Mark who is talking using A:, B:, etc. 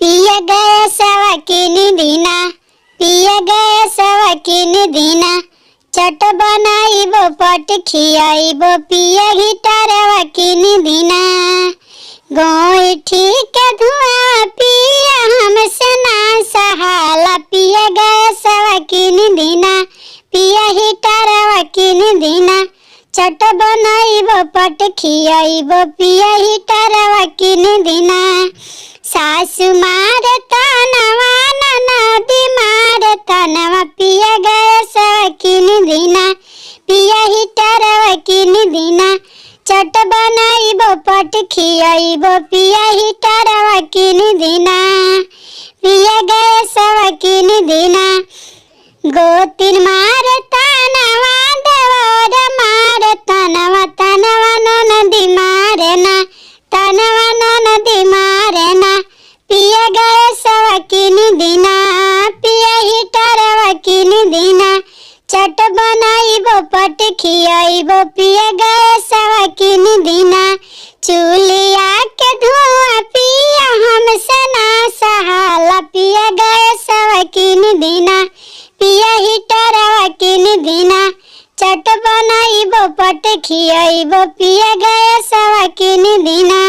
A: पिया गए सवकीन दीना, पिया गए सवकीन दीना, चट बनाइबो पट खियाइबो पिया गिटार वकीन दीना। गोईठी के धुआं पिया हमसे ना सहाला, पिया गए सवकीन दीना, पिया गिटार वकीन दीना, चट बनाइबो पट खियाइबो पिया गिटार वकीन दीना। सासु मारे तनवा ननदी मारे तनवा, पिया गए सवकीन दीना, पिया गिटार वकीन दीना, चट बनाइबो पट खियाइबो पिया गिटार वकीन दीना। पिया गए सवकीन दीना, गोतिन मारे तनवा देवर मारे तनवा, तनवा ननदी मारे ना, तनवा ननदी मारे ना, पिया गए सवकीन दीना, पिया गिटार वकीन दीना, चट बनाइबो पट खियाइबो पिया गए सवकीन दीना। चूलिया के धुआं पिया हमसे ना सहाला, पिया गए सवकीन दीना, पिया गिटार वकीन दीना, चट बनाइबो पट खियाइबो पिया गए सवकीन दीना।